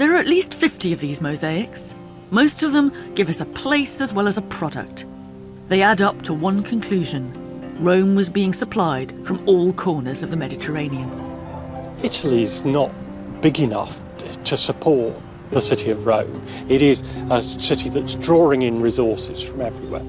There are at least 50 of these mosaics. Most of them give us a place as well as a product. They add up to one conclusion. Rome was being supplied from all corners of the Mediterranean. Italy's not big enough to support the city of Rome. It is a city that's drawing in resources from everywhere.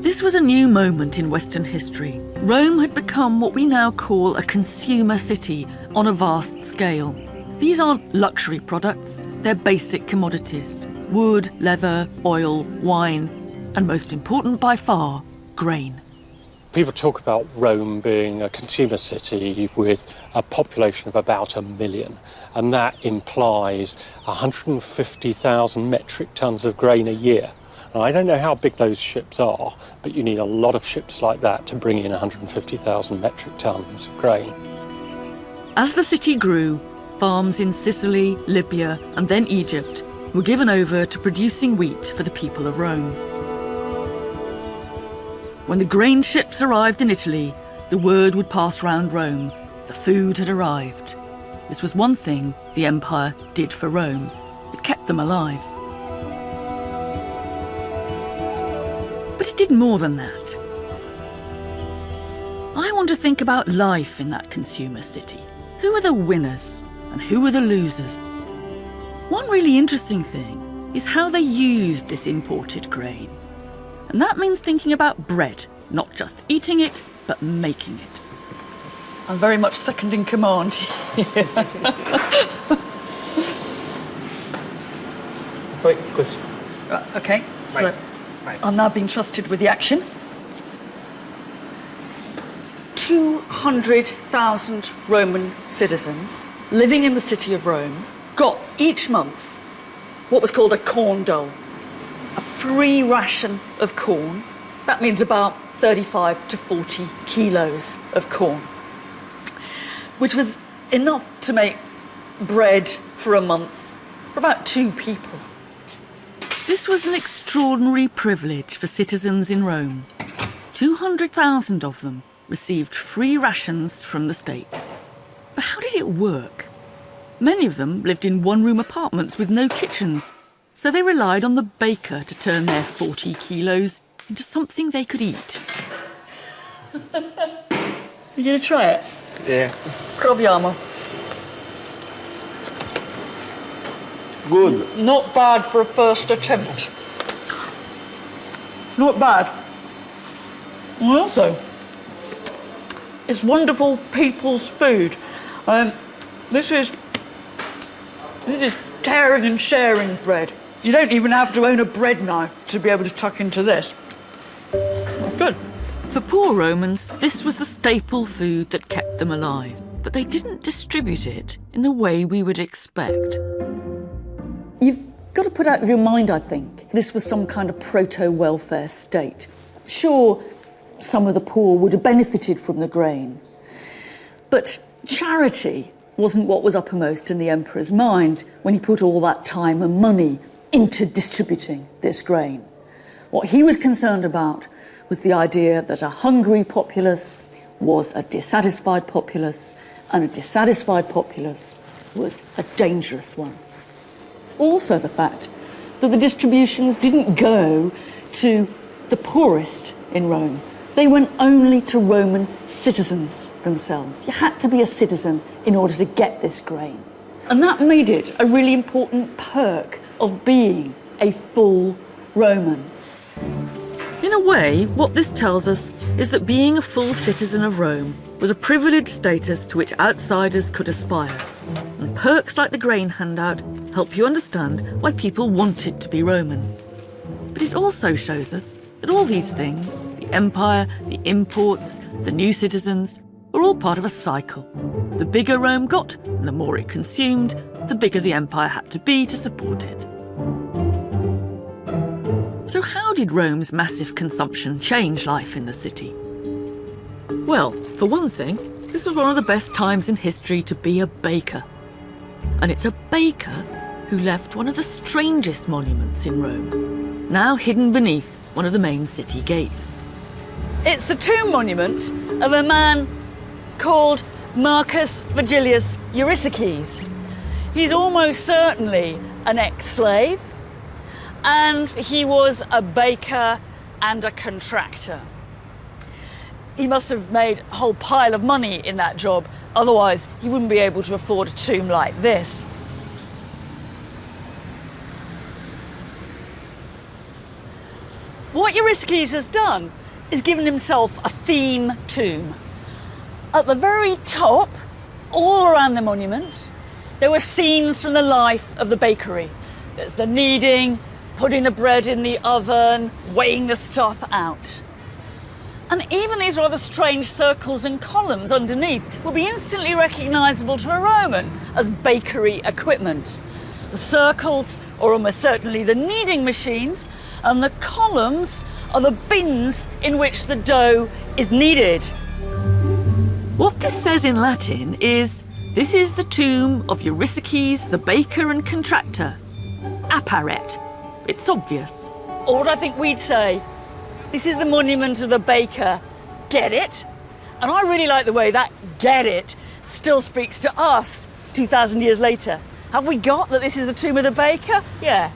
This was a new moment in Western history. Rome had become what we now call a consumer city on a vast scale. These aren't luxury products, they're basic commodities. Wood, leather, oil, wine, and most important by far, grain. People talk about Rome being a consumer city with a population of about 1 million, and that implies 150,000 metric tons of grain a year. Now, I don't know how big those ships are, but you need a lot of ships like that to bring in 150,000 metric tons of grain. As the city grew, farms in Sicily, Libya, and then Egypt were given over to producing wheat for the people of Rome. When the grain ships arrived in Italy, the word would pass round Rome. The food had arrived. This was one thing the empire did for Rome. It kept them alive. But it did more than that. I want to think about life in that consumer city. Who were the winners and who were the losers? One really interesting thing is how they used this imported grain. And that means thinking about bread, not just eating it, but making it. I'm very much second in command. Wait, good. OK, so Right. I'm now being trusted with the action. 200,000 Roman citizens living in the city of Rome got each month what was called a corn dole, a free ration of corn. That means about 35 to 40 kilos of corn, which was enough to make bread for a month for about 2 people. This was an extraordinary privilege for citizens in Rome. 200,000 of them received free rations from the state. But how did it work? Many of them lived in one-room apartments with no kitchens, so they relied on the baker to turn their 40 kilos into something they could eat. You gonna try it? Yeah. Proviamo. Good. Not bad for a first attempt. It's not bad. And also, it's wonderful people's food. This is tearing and sharing bread. You don't even have to own a bread knife to be able to tuck into this. It's good. For poor Romans, this was the staple food that kept them alive. But they didn't distribute it in the way we would expect. You've got to put out of your mind, I think, this was some kind of proto-welfare state. Sure, some of the poor would have benefited from the grain, but charity wasn't what was uppermost in the emperor's mind when he put all that time and money into distributing this grain. What he was concerned about was the idea that a hungry populace was a dissatisfied populace, and a dissatisfied populace was a dangerous one. It's also the fact that the distributions didn't go to the poorest in Rome. They went only to Roman citizens themselves. You had to be a citizen in order to get this grain. And that made it a really important perk of being a full Roman. In a way, what this tells us is that being a full citizen of Rome was a privileged status to which outsiders could aspire. And perks like the grain handout help you understand why people wanted to be Roman. But it also shows us that all these things, the empire, the imports, the new citizens, were all part of a cycle. The bigger Rome got, and the more it consumed, the bigger the empire had to be to support it. So how did Rome's massive consumption change life in the city? Well, for one thing, this was one of the best times in history to be a baker. And it's a baker who left one of the strangest monuments in Rome, now hidden beneath one of the main city gates. It's the tomb monument of a man called Marcus Vigilius Eurysakes. He's almost certainly an ex-slave, and he was a baker and a contractor. He must have made a whole pile of money in that job, otherwise he wouldn't be able to afford a tomb like this. What Eurystheus has done is given himself a theme tomb. At the very top, all around the monument, there were scenes from the life of the bakery. There's the kneading, putting the bread in the oven, weighing the stuff out. And even these rather strange circles and columns underneath will be instantly recognisable to a Roman as bakery equipment. The circles are almost certainly the kneading machines, and the columns are the bins in which the dough is kneaded. What this says in Latin is, this is the tomb of Eurystheus, the baker and contractor. Apparet. It's obvious. Or what I think we'd say, this is the monument of the baker. Get it? And I really like the way that get it still speaks to us 2,000 years later. Have we got that this is the tomb of the baker? Yeah.